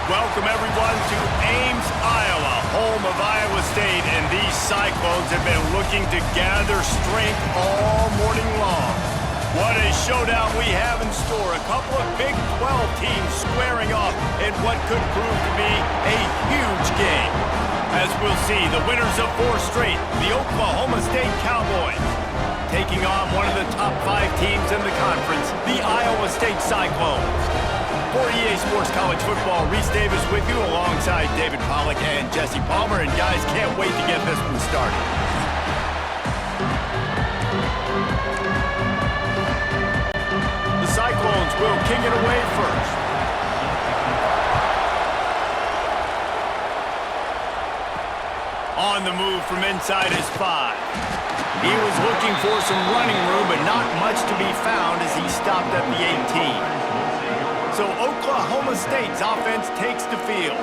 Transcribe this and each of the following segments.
Welcome, everyone, to Ames, Iowa, home of Iowa State, and these Cyclones have been looking to gather strength all morning long. What a showdown we have in store. A couple of Big 12 teams squaring off in what could prove to be a huge game. As we'll see, the winners of 4 straight, the Oklahoma State Cowboys, taking on one of the top 5 teams in the conference, the Iowa State Cyclones. For EA Sports College Football, Reese Davis with you alongside David Pollack and Jesse Palmer. And guys, can't wait to get this one started. The Cyclones will kick it away first. On the move from inside his 5. He was looking for some running room, but not much to be found as he stopped at the 18. So Oklahoma State's offense takes the field.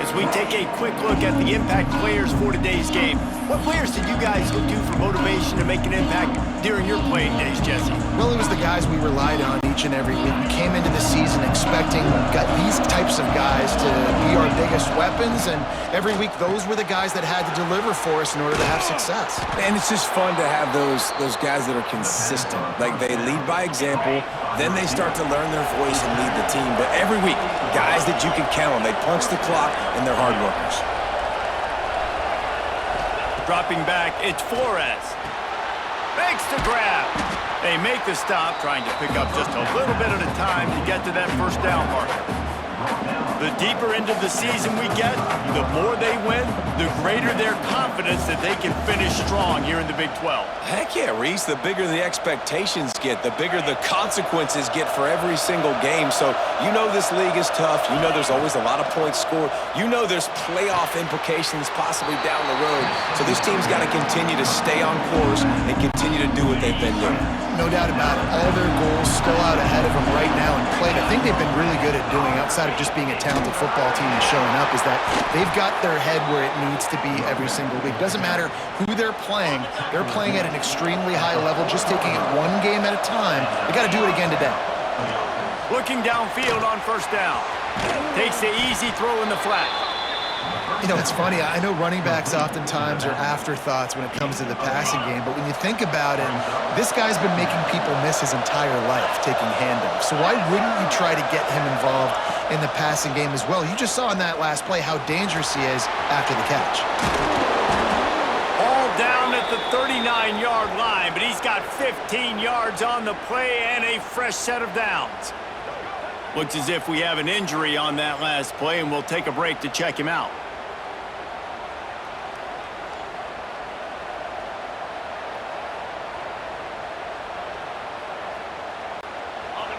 As we take a quick look at the impact players for today's game, what players did you guys look to for motivation to make an impact during your playing days, Jesse? Well, it was the guys we relied on each and every week. We came into the season expecting these types of guys to be our biggest weapons, and every week those were the guys that had to deliver for us in order to have success. And it's just fun to have those guys that are consistent. Like, they lead by example, then they start to learn their voice and lead the team. But every week, guys that you can count on, they punch the clock, and they're hard workers. Dropping back, it's Flores. Makes the grab. They make the stop, trying to pick up just a little bit at a time to get to that first down marker. The deeper into the season we get, the more they win, the greater their confidence that they can finish strong here in the Big 12. Heck yeah, Reese. The bigger the expectations get, the bigger the consequences get for every single game. So you know this league is tough. You know there's always a lot of points scored. You know there's playoff implications possibly down the road. So this team's got to continue to stay on course and continue to do what they've been doing. No doubt about it. All their goals still out ahead of them right now and played. I think they've been really good at doing, outside of just being a talented football team and showing up, is that they've got their head where it needs to be every single week. Doesn't matter who they're playing at an extremely high level, just taking it one game at a time. They got to do it again today. Looking downfield on first down. Takes the easy throw in the flat. You know, it's funny. I know running backs oftentimes are afterthoughts when it comes to the passing game, but when you think about it, this guy's been making people miss his entire life taking handoffs. So why wouldn't you try to get him involved in the passing game as well? You just saw in that last play how dangerous he is after the catch. All down at the 39-yard line, but he's got 15 yards on the play and a fresh set of downs. Looks as if we have an injury on that last play, and we'll take a break to check him out.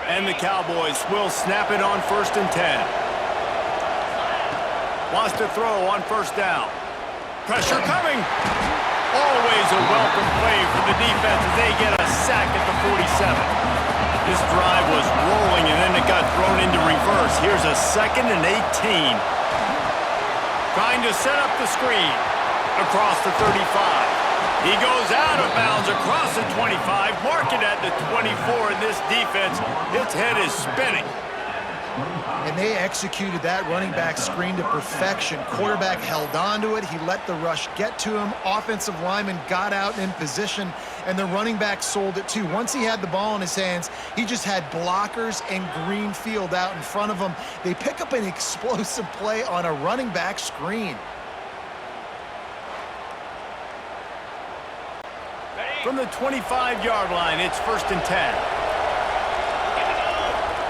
And the Cowboys will snap it on 1st and 10. Wants to throw on first down. Pressure coming. Always a welcome play for the defense as they get a sack at the 47. This drive was rolling and then it got thrown into reverse. Here's a 2nd and 18. Trying to set up the screen across the 35. He goes out of bounds across the 25, marking at the 24, and this defense, its head is spinning. And they executed that running back screen to perfection. Quarterback held on to it. He let the rush get to him. Offensive lineman got out in position, and the running back sold it too. Once he had the ball in his hands, he just had blockers and green field out in front of him. They pick up an explosive play on a running back screen. From the 25-yard line, it's 1st and 10.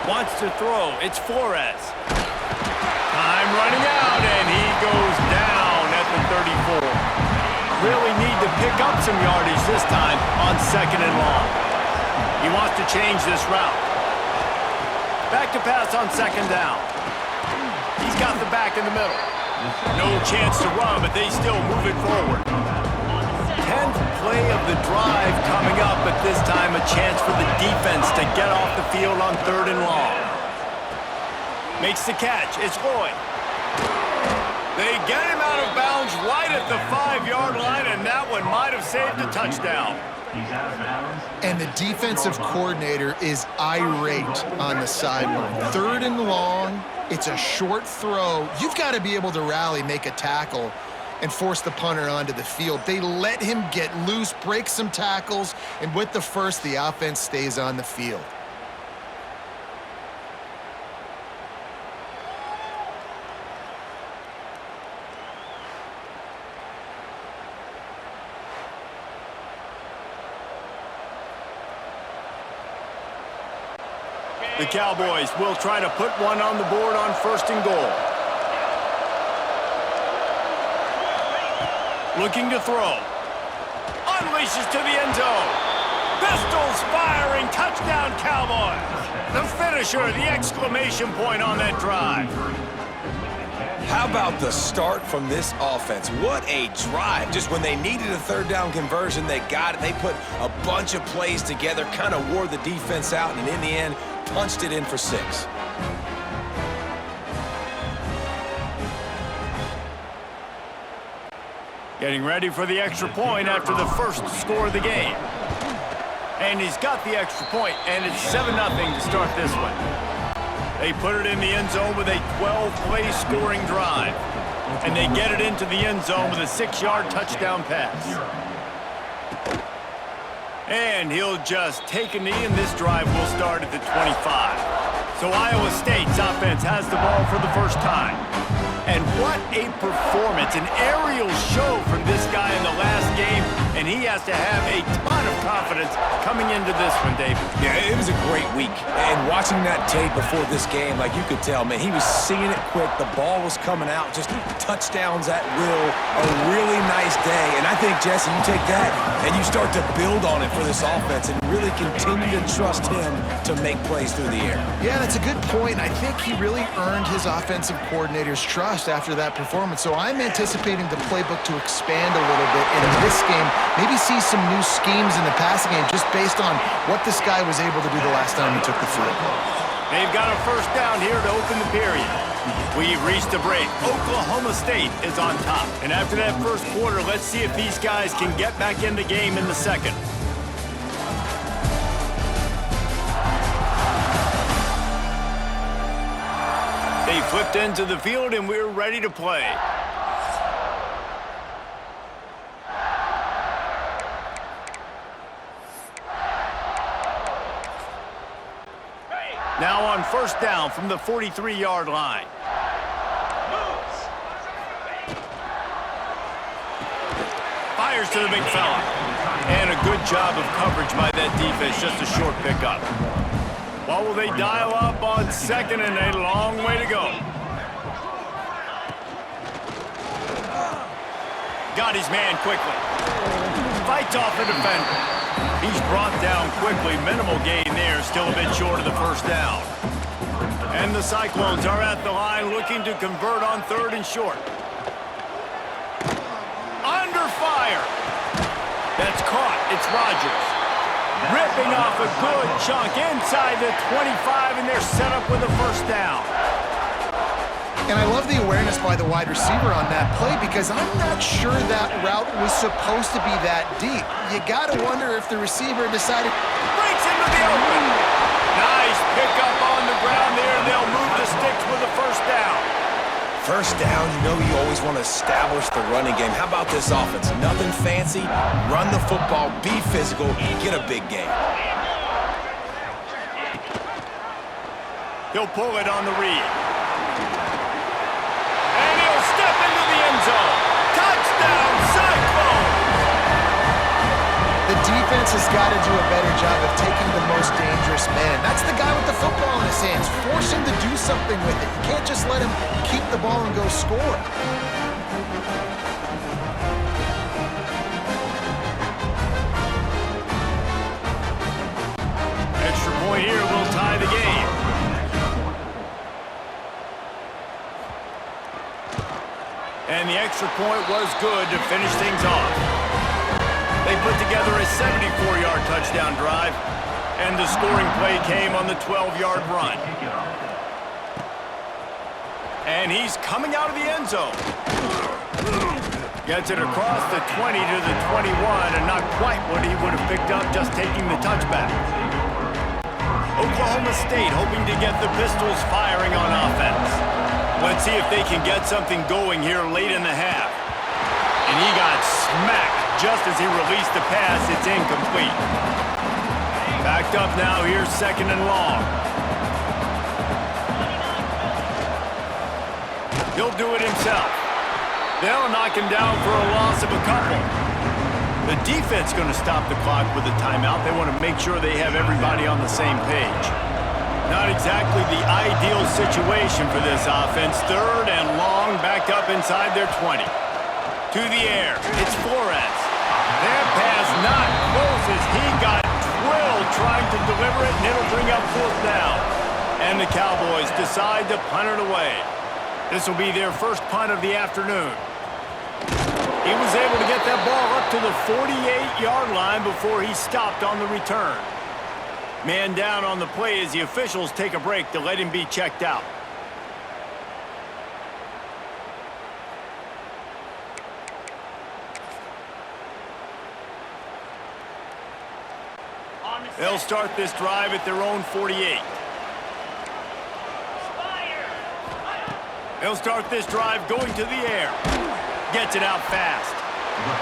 Wants to throw. It's Flores. Time running out, and he goes down at the 34. Really need to pick up some yardage this time on 2nd and long. He wants to change this route. Back to pass on 2nd down. He's got the back in the middle. No chance to run, but they still move it forward. 10th play of the drive coming up, but this time a chance for the defense to get off the field on 3rd and long. Makes the catch. It's Lloyd. They get him out of bounds right at the 5-yard line, and that one might have saved a touchdown. And the defensive coordinator is irate on the sideline. 3rd and long, it's a short throw. You've got to be able to rally, make a tackle, and force the punter onto the field. They let him get loose, break some tackles, and with the first, the offense stays on the field. The Cowboys will try to put one on the board on 1st and goal. Looking to throw. Unleashes to the end zone. Pistols firing. Touchdown, Cowboys. The finisher, the exclamation point on that drive. How about the start from this offense? What a drive. Just when they needed a 3rd down conversion, they got it. They put a bunch of plays together, kind of wore the defense out, and in the end, punched it in for 6. Getting ready for the extra point after the first score of the game. And he's got the extra point, and it's 7-0 to start this one. They put it in the end zone with a 12-play scoring drive. And they get it into the end zone with a 6-yard touchdown pass. And he'll just take a knee, and this drive will start at the 25. So Iowa State's offense has the ball for the first time. And what a performance, an aerial show from this guy in the last game, and he has to have a ton of confidence coming into this one, David. Yeah, it was a great week. And watching that tape before this game, like you could tell, man, he was seeing it quick. The ball was coming out, just touchdowns at will. A really nice day. And I think, Jesse, you take that and you start to build on it for this offense and really continue to trust him to make plays through the air. Yeah, that's a good point. I think he really earned his offensive coordinator's trust after that performance. So I'm anticipating the playbook to expand a little bit in this game. Maybe see some new schemes in the passing game just based on what this guy was able to do the last time he took the field. They've got a first down here to open the period. We've reached the break. Oklahoma State is on top. And after that first quarter, let's see if these guys can get back in the game in the second. They flipped into the field, and we're ready to play. Now on first down from the 43-yard line. Fires to the big fella. And a good job of coverage by that defense, just a short pickup. What will they dial up on second, and a long way to go? Got his man quickly. Fights off the defender. He's brought down quickly. Minimal gain there, still a bit short of the first down. And the Cyclones are at the line looking to convert on 3rd and short. Under fire. That's caught. It's Rodgers. Ripping off a good chunk inside the 25, and they're set up with a first down. And I love the awareness by the wide receiver on that play because I'm not sure that route was supposed to be that deep. You got to wonder if the receiver decided... Breaks into the open. Nice pickup on the ground there. They'll move the sticks with a first down. First down, you know you always want to establish the running game. How about this offense? Nothing fancy. Run the football, be physical, get a big gain. He'll pull it on the read. And he'll step into the end zone. Touchdown, Cyclones! The defense has got to do a better job of taking the most dangerous man. That's the guy with the football in his hands. Force him to do something with it. You can't just let him keep the ball and go score. Extra point here will tie the game. And the extra point was good to finish things off. They put together a 74-yard touchdown drive, and the scoring play came on the 12-yard run. And he's coming out of the end zone. Gets it across the 20 to the 21, and not quite what he would have picked up just taking the touchback. Oklahoma State hoping to get the Pistols firing on offense. Let's see if they can get something going here late in the half. And he got smacked just as he released the pass. It's incomplete. Backed up now, here's 2nd and long. He'll do it himself. They'll knock him down for a loss of a couple. The defense going to stop the clock with a timeout. They want to make sure they have everybody on the same page. Not exactly the ideal situation for this offense. 3rd and long, backed up inside their 20. To the air, it's Flores. That pass not close as he got drilled trying to deliver it, and it'll bring up 4th down. And the Cowboys decide to punt it away. This will be their first punt of the afternoon. He was able to get that ball up to the 48-yard line before he stopped on the return. Man down on the play as the officials take a break to let him be checked out. They'll start this drive at their own 48. They'll start this drive going to the air. Gets it out fast.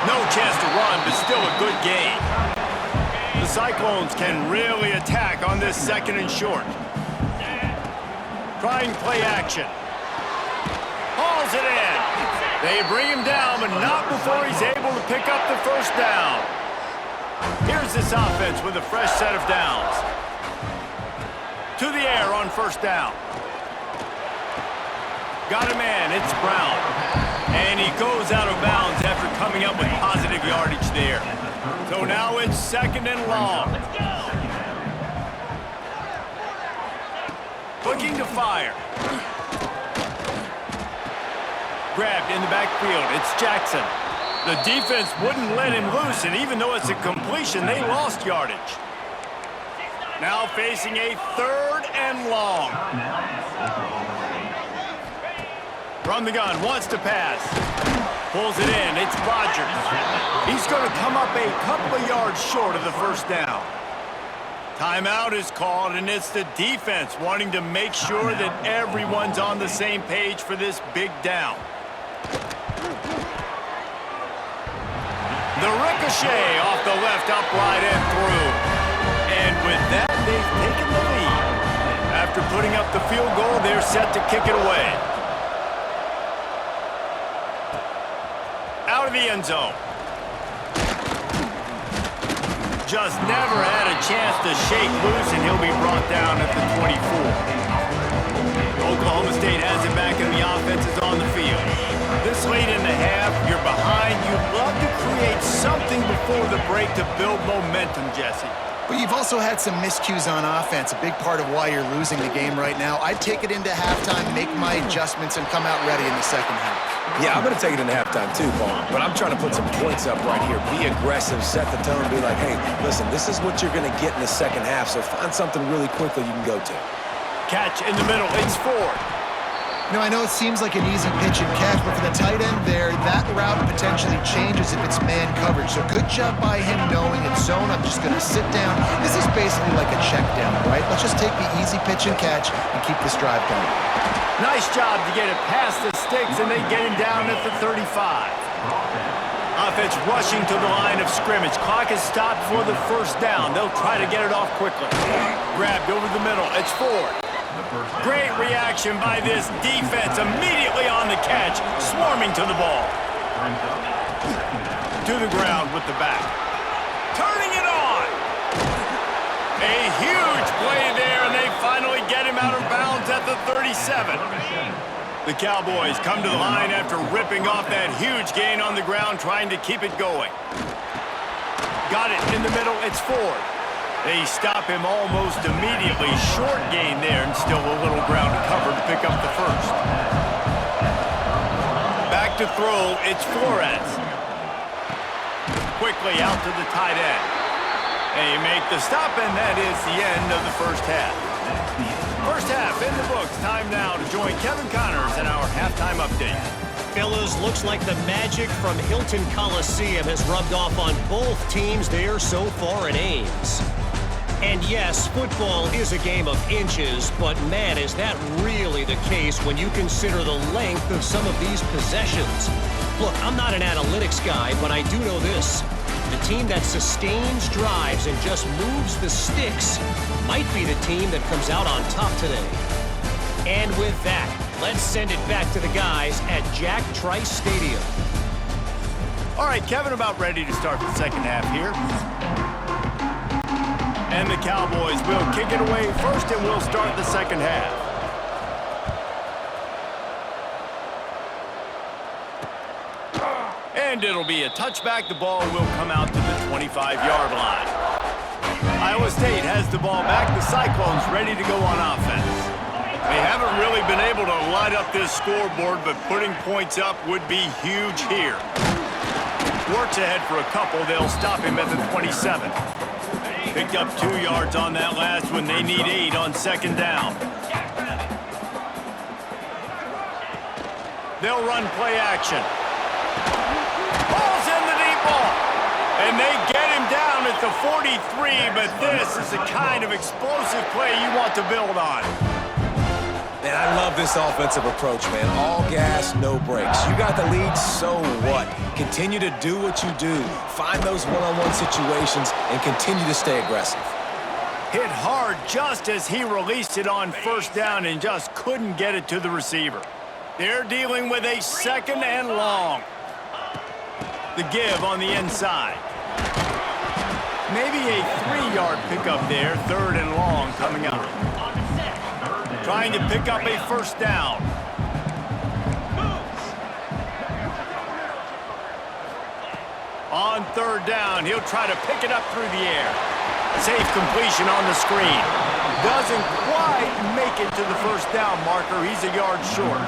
No chance to run, but still a good gain. The Cyclones can really attack on this 2nd and short. Trying play action. Hauls it in. They bring him down, but not before he's able to pick up the 1st down. Here's this offense with a fresh set of downs. To the air on 1st down. Got a man, it's Brown. And he goes out of bounds after coming up with positive yardage there. So now it's 2nd and long. Looking to fire. Grabbed in the backfield, it's Jackson. The defense wouldn't let him loose, and even though it's a completion, they lost yardage. Now facing a 3rd and long. From the gun, wants to pass. Pulls it in, it's Rodgers. He's going to come up a couple of yards short of the 1st down. Timeout is called, and it's the defense wanting to make sure that everyone's on the same page for this big down. The ricochet off the left upright and through. And with that, they've taken the lead. After putting up the field goal, they're set to kick it away. Out of the end zone. Just never had a chance to shake loose, and he'll be brought down at the 24. Oklahoma State has it back, and the offense is on the field. This late in the half, you're behind. You'd love to create something before the break to build momentum, Jesse. But you've also had some miscues on offense, a big part of why you're losing the game right now. I'd take it into halftime, make my adjustments, and come out ready in the 2nd half. Yeah, I'm going to take it into halftime too, Paul. But I'm trying to put some points up right here. Be aggressive, set the tone, be like, hey, listen, this is what you're going to get in the 2nd half, so find something really quickly you can go to. Catch in the middle, it's Ford. You know, I know it seems like an easy pitch and catch, but for the tight end there, that route potentially changes if it's man coverage. So good job by him knowing it's zone. I'm just going to sit down. This is basically like a check down, right? Let's just take the easy pitch and catch and keep this drive going. Nice job to get it past the sticks, and they get him down at the 35. Offense rushing to the line of scrimmage. Clock is stopped for the 1st down. They'll try to get it off quickly. Grabbed over the middle. It's Ford. Great reaction by this defense. Immediately on the catch. Swarming to the ball. To the ground with the back. Turning it on. A huge play there, and they finally get him out of bounds at the 37. The Cowboys come to the line after ripping off that huge gain on the ground, trying to keep it going. Got it in the middle, it's Ford. They stop him almost immediately. Short gain there, and still a little ground to cover to pick up the 1st. Back to throw, it's Flores. Quickly out to the tight end. They make the stop, and that is the end of the 1st half. First half in the books. Time now to join Kevin Connors in our halftime update. Fellas, looks like the magic from Hilton Coliseum has rubbed off on both teams there so far in Ames. And yes, football is a game of inches, but man, is that really the case when you consider the length of some of these possessions. Look, I'm not an analytics guy, but I do know this. The team that sustains drives and just moves the sticks might be the team that comes out on top today. And with that, let's send it back to the guys at Jack Trice Stadium. All right, Kevin, about ready to start the second half here. And the Cowboys will kick it away first, and we'll start the second half. And it'll be a touchback. The ball will come out to the 25-yard line. Iowa State has the ball back. The Cyclones ready to go on offense. They haven't really been able to light up this scoreboard, but putting points up would be huge here. Works ahead for a couple. They'll stop him at the 27. Picked up 2 yards on that last one. They need 8 on second down. They'll run play action. Ball's in the deep ball. And they get him down at the 43, but this is the kind of explosive play you want to build on. Man, I love this offensive approach, man. All gas, no brakes. You got the lead, so what? Continue to do what you do. Find those one-on-one situations and continue to stay aggressive. Hit hard just as he released it on first down and just couldn't get it to the receiver. They're dealing with a second and long. The give on the inside. Maybe a 3-yard pickup there, third and long coming up. Trying to pick up a first down. On third down, he'll try to pick it up through the air. Safe completion on the screen. Doesn't quite make it to the first down marker. He's a yard short.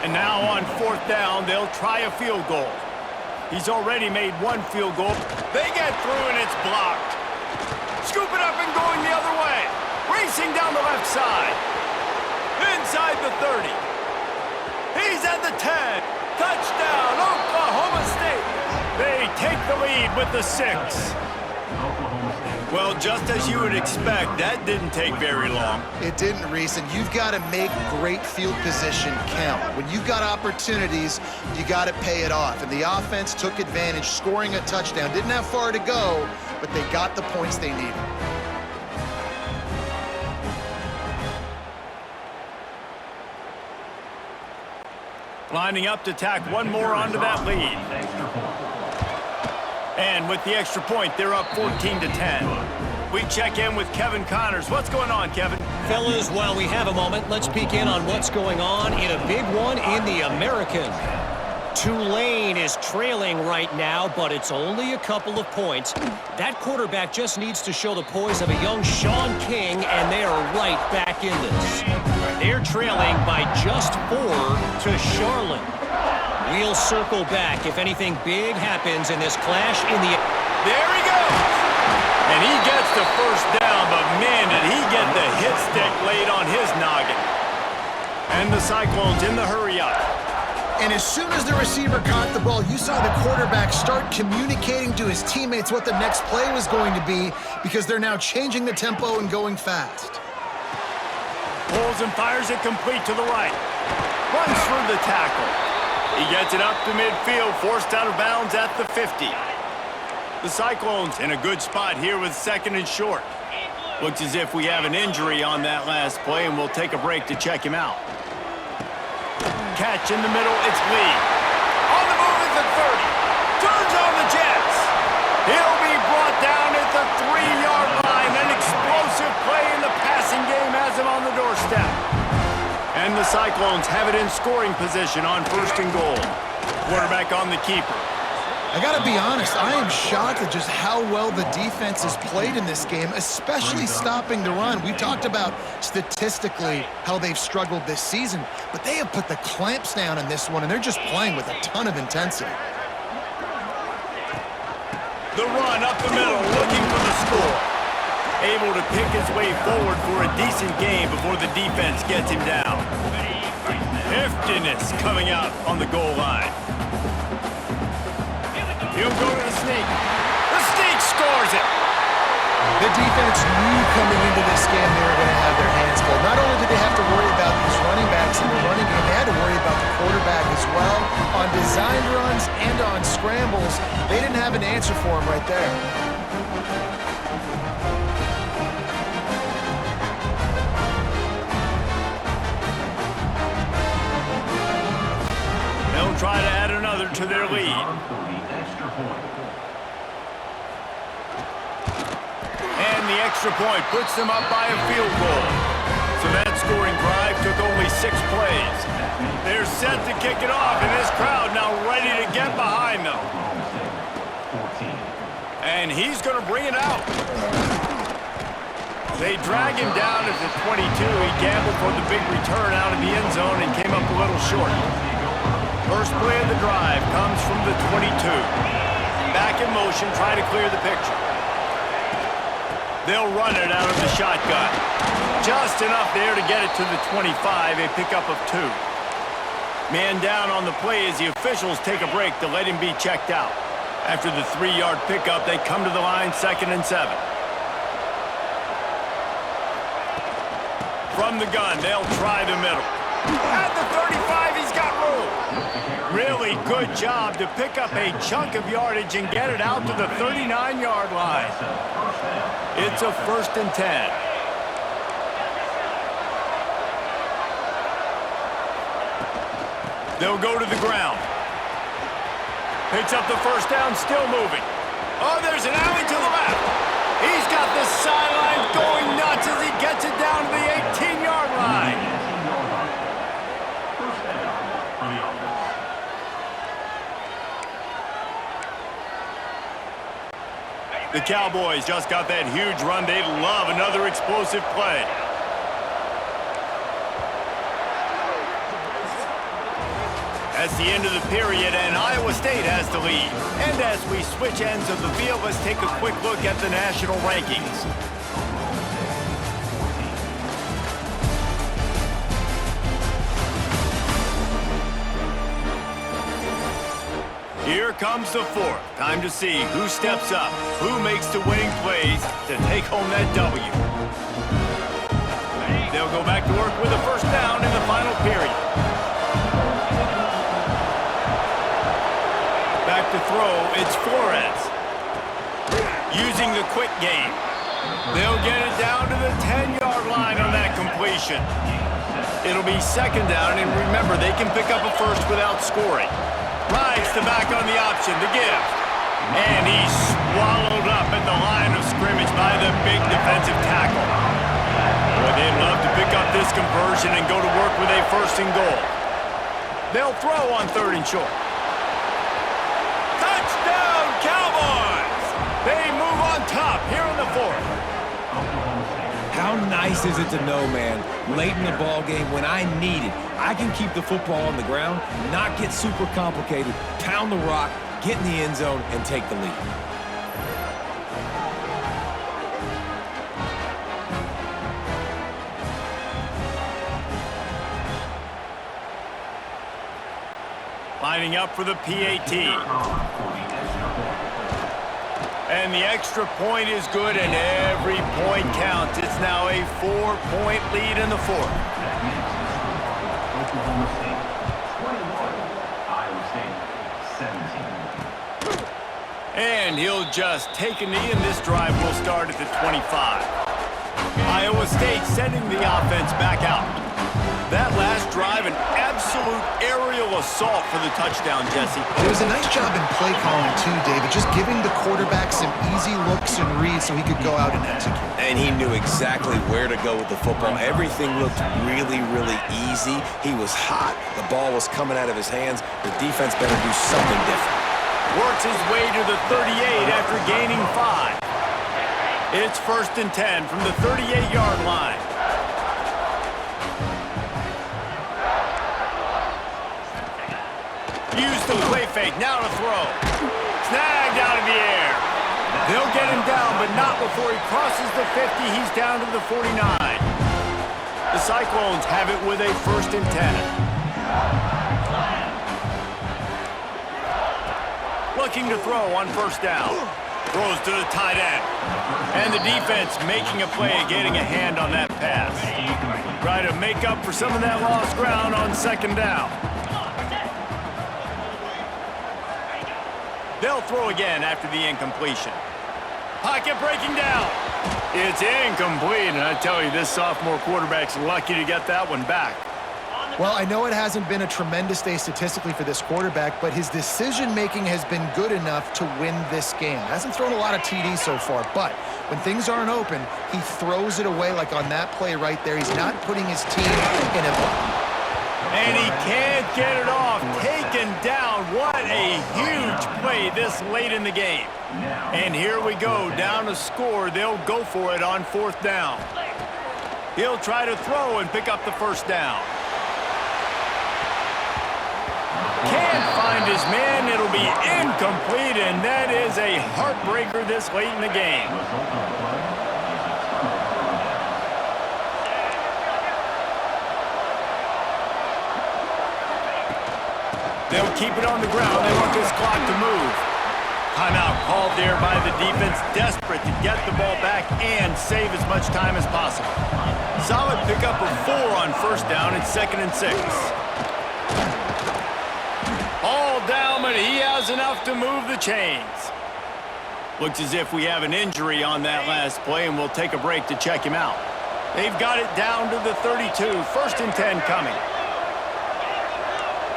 And now on fourth down, they'll try a field goal. He's already made 1 field goal. They get through and it's blocked. Scoop it up and going the other way. Racing down the left side. Inside the 30. He's at the 10. Touchdown, Oklahoma State. They take the lead with the 6. Well, just as you would expect, that didn't take very long. It didn't, Reese, and you've got to make great field position count. When you've got opportunities, you got to pay it off. And the offense took advantage, scoring a touchdown. Didn't have far to go, but they got the points they needed. Lining up to tack one more onto that lead. And with the extra point, they're up 14-10. We check in with Kevin Connors. What's going on, Kevin? Fellas, while we have a moment, let's peek in on what's going on in a big one in the American. Tulane is trailing right now, but it's only a couple of points. That quarterback just needs to show the poise of a young Sean King, and they are right back in this. They're trailing by just 4 to Charlotte. We'll circle back if anything big happens in this clash in the... There he goes! And he gets the first down, but man, did he get the hit stick laid on his noggin. And the Cyclones in the hurry-up. And as soon as the receiver caught the ball, you saw the quarterback start communicating to his teammates what the next play was going to be, because they're now changing the tempo and going fast. Pulls and fires it complete to the right. Runs through the tackle. He gets it up to midfield, forced out of bounds at the 50. The Cyclones in a good spot here with second and short. Looks as if we have an injury on that last play, and we'll take a break to check him out. Catch in the middle, it's Lee. On the move at the 30. Turns on the Jets. He'll be brought down at the 3-yard line. An explosive play in the passing game has him on the doorstep. And the Cyclones have it in scoring position on first and goal. Quarterback on the keeper. I got to be honest, I am shocked at just how well the defense has played in this game, especially stopping the run. We've talked about statistically how they've struggled this season, but they have put the clamps down in this one, and they're just playing with a ton of intensity. The run up the middle, looking for the score. able to pick his way forward for a decent game before the defense gets him down. Heftiness coming out on the goal line. He'll go to the sneak. The sneak scores it. The defense knew coming into this game they were going to have their hands full. Not only did they have to worry about these running backs in the running game, they had to worry about the quarterback as well. On designed runs and on scrambles, they didn't have an answer for him right there. They'll try to add another to their lead. And the extra point puts them up by a field goal. So that scoring drive took only 6 plays. They're set to kick it off, and this crowd now ready to get behind them. And he's going to bring it out. They drag him down at the 22. He gambled for the big return out of the end zone and came up a little short. First play of the drive comes from the 22. Back in motion, try to clear the picture. They'll run it out of the shotgun. Just enough there to get it to the 25, a pickup of 2. Man down on the play as the officials take a break to let him be checked out. After the 3-yard pickup, they come to the line 2nd and 7. From the gun, they'll try the middle. At the 35, he's got room. Really good job to pick up a chunk of yardage and get it out to the 39-yard line. It's a 1st and 10. They'll go to the ground. Picks up the first down, still moving. Oh, there's an alley to the left. He's got the sideline going nuts as he gets it down to the 18-yard line. The Cowboys just got that huge run. They'd love another explosive play. That's the end of the period, and Iowa State has the lead. And as we switch ends of the field, let's take a quick look at the national rankings. Here comes the 4th. Time to see who steps up, who makes the winning plays to take home that W. They'll go back to work with a first down in the final period. Back to throw, it's Flores. Using the quick game. They'll get it down to the 10-yard line on that completion. It'll be 2nd down, and remember, they can pick up a first without scoring. Rides the back on the option, the give. And he's swallowed up at the line of scrimmage by the big defensive tackle. Boy, they'd love to pick up this conversion and go to work with a 1st and goal. They'll throw on 3rd and short. Touchdown, Cowboys! They move on top here in the 4th. How nice is it to know, man, late in the ball game when I need it, I can keep the football on the ground, not get super complicated, pound the rock, get in the end zone, and take the lead. Lining up for the PAT. And the extra point is good, and every point counts. It's now a 4-point lead in the 4th. And he'll just take a knee, and this drive will start at the 25. Iowa State sending the offense back out. That last drive, an absolute aerial assault for the touchdown, Jesse. It was a nice job in play calling too, David, just giving the quarterback some easy looks and reads so he could go out and execute. And he knew exactly where to go with the football. Everything looked really, really easy. He was hot. The ball was coming out of his hands. The defense better do something different. Works his way to the 38 after gaining 5. It's 1st and 10 from the 38-yard line. Use the play fake, now to throw. Snagged out of the air. They'll get him down, but not before he crosses the 50. He's down to the 49. The Cyclones have it with a 1st and 10. Looking to throw on 1st down. Throws to the tight end. And the defense making a play, getting a hand on that pass. Try to make up for some of that lost ground on 2nd down. They'll throw again after the incompletion. Pocket breaking down. It's incomplete, and I tell you, this sophomore quarterback's lucky to get that one back. Well, I know it hasn't been a tremendous day statistically for this quarterback, but his decision-making has been good enough to win this game. Hasn't thrown a lot of TDs so far, but when things aren't open, he throws it away like on that play right there. He's not putting his team in a... And he can't get it off. Taken down. What a huge play this late in the game. And here we go. Down to score. They'll go for it on 4th down. He'll try to throw and pick up the 1st down. Can't find his man. It'll be incomplete, and that is a heartbreaker this late in the game. They'll keep it on the ground. They want this clock to move. Timeout called there by the defense, desperate to get the ball back and save as much time as possible. Solid pickup of 4 on 1st down. It's 2nd and 6. All down, but he has enough to move the chains. Looks as if we have an injury on that last play, and we'll take a break to check him out. They've got it down to the 32. 1st and 10 coming.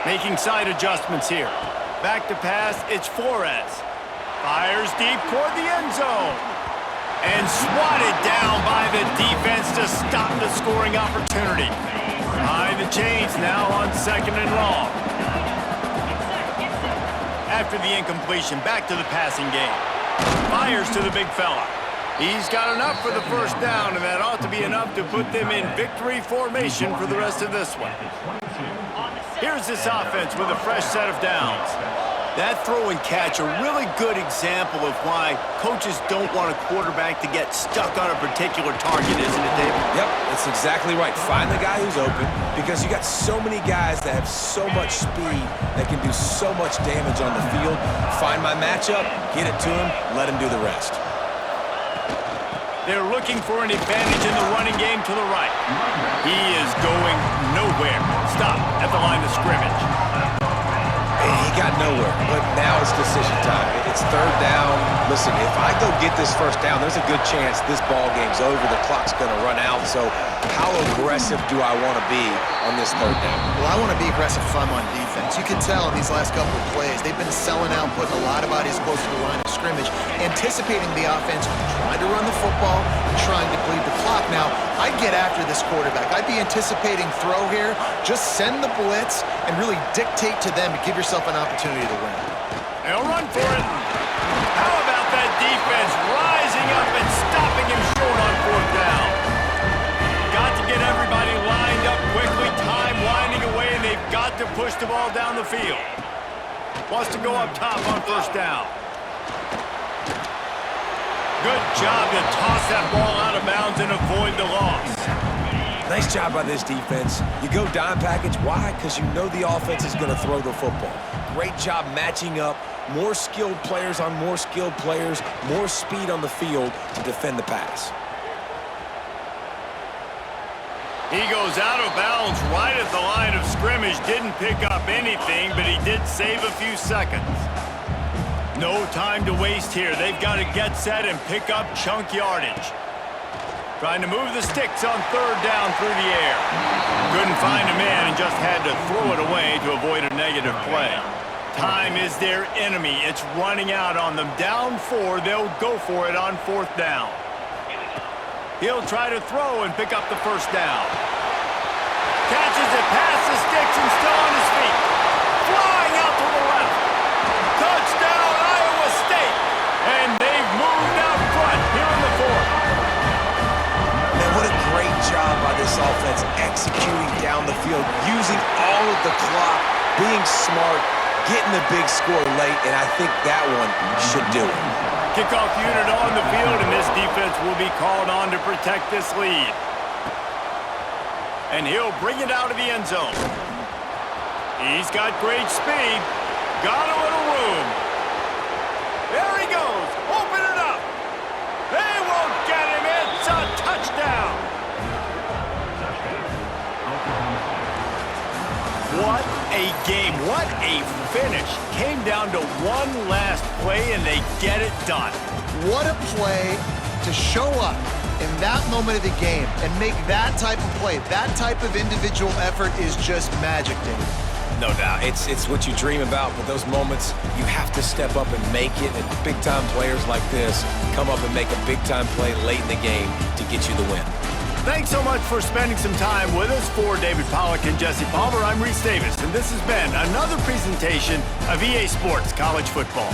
Making side adjustments here. Back to pass, it's Flores. Fires deep toward the end zone. And swatted down by the defense to stop the scoring opportunity. Behind the chains now on 2nd and long. After the incompletion, back to the passing game. Fires to the big fella. He's got enough for the 1st down, and that ought to be enough to put them in victory formation for the rest of this one. Here's this offense with a fresh set of downs. That throw and catch, a really good example of why coaches don't want a quarterback to get stuck on a particular target, isn't it, David? Yep, that's exactly right. Find the guy who's open, because you got so many guys that have so much speed that can do so much damage on the field. Find my matchup, get it to him, let him do the rest. They're looking for an advantage in the running game to the right. He is going nowhere. Stop at the line of scrimmage. He got nowhere, but now it's decision time. It's 3rd down. Listen, if I go get this 1st down, there's a good chance this ball game's over. The clock's going to run out. So how aggressive do I want to be on this 3rd down? Well, I want to be aggressive if I'm on defense. You can tell in these last couple of plays, they've been selling out, putting a lot of bodies close to the line of scrimmage, anticipating the offense, trying to run the football, trying to bleed the clock. Now, I'd get after this quarterback. I'd be anticipating throw here. Just send the blitz and really dictate to them to give yourself an opportunity to win. They'll run for it. How about that defense rising up and stopping him short on 4th down? Got to get everybody lined up quickly. Time winding away, and they've got to push the ball down the field. Wants to go up top on 1st down. Good job to toss that ball out of bounds and avoid the loss. Nice job by this defense. You go dime package. Why? Because you know the offense is going to throw the football. Great job matching up. More skilled players on more skilled players. More speed on the field to defend the pass. He goes out of bounds right at the line of scrimmage. Didn't pick up anything, but he did save a few seconds. No time to waste here. They've got to get set and pick up chunk yardage. Trying to move the sticks on 3rd down through the air. Couldn't find a man and just had to throw it away to avoid a negative play. Time is their enemy. It's running out on them. Down 4, they'll go for it on 4th down. He'll try to throw and pick up the 1st down. Catches it past the sticks and still on his feet. Flying out to the left. Touchdown, Iowa State. And they've moved out front here in the 4th. Man, what a great job by this offense executing down the field, using all of the clock, being smart, getting the big score late, and I think that one should do it. Kickoff unit on the field, and this defense will be called on to protect this lead. And he'll bring it out of the end zone. He's got great speed. Got a little room. There he goes. Open it up. They won't get him. It's a touchdown. What a game. What a finish. Came down to one last play, and they get it done. What a play to show up in that moment of the game and make that type of play. That type of individual effort is just magic, Dave. No doubt. It's what you dream about, but those moments, you have to step up and make it, and big-time players like this come up and make a big-time play late in the game to get you the win. Thanks so much for spending some time with us. For David Pollack and Jesse Palmer, I'm Reese Davis, and this has been another presentation of EA Sports College Football.